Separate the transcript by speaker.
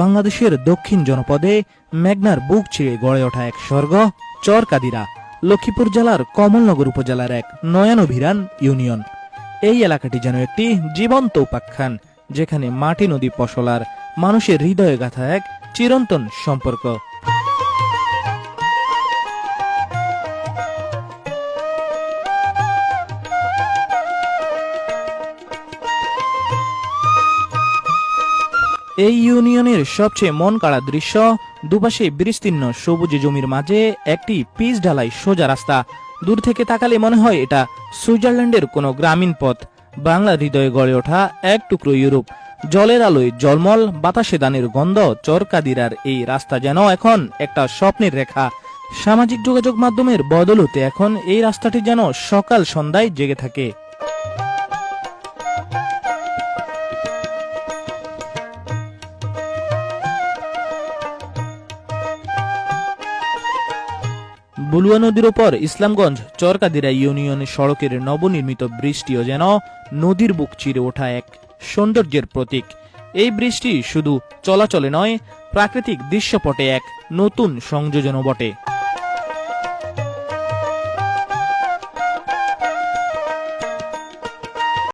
Speaker 1: বাংলাদেশের দক্ষিণ জনপদে মেঘনার বুক ছিঁড়ে গড়ে ওঠা এক স্বর্গ চরকাদিরা, লক্ষ্মীপুর জেলার কমলনগর উপজেলার এক নয়নাভিরান ইউনিয়ন। এই এলাকাটি যেন একটি জীবন্ত উপাখ্যান, যেখানে মাটি নদী ফসলার মানুষের হৃদয়ে গাঁথা এক চিরন্তন সম্পর্ক। এই ইউনিয়নের সবচেয়ে মন কাড়া দৃশ্য, দুপাশে বিস্তীর্ণ সবুজে জমির মাঝে একটি পিচ ঢালাই সোজা রাস্তা। দূর থেকে তাকালে মনে হয় এটা সুইজারল্যান্ডের কোনো গ্রামীণ পথ। বাংলার হৃদয়ে গড়ে ওঠা এক টুকরো ইউরোপ। জলের আলোয় জলমল, বাতাসে দানের গন্ধ। চরকাদিরার এই রাস্তা যেন এখন একটা স্বপ্নের রেখা। সামাজিক যোগাযোগ মাধ্যমের বদৌলতে এখন এই রাস্তাটি যেন সকাল সন্ধ্যায় জেগে থাকে। বুলুয়া নদীর ওপর ইসলামগঞ্জ চরকাদিরা ইউনিয়নের সড়কের নবনির্মিত ব্রিজটিও যেন নদীর বুক চিরে ওঠা এক সৌন্দর্যের প্রতীক। এই ব্রিজটি শুধু চলাচলে নয়, প্রাকৃতিক দৃশ্যপটে এক নতুন সংযোজনও বটে।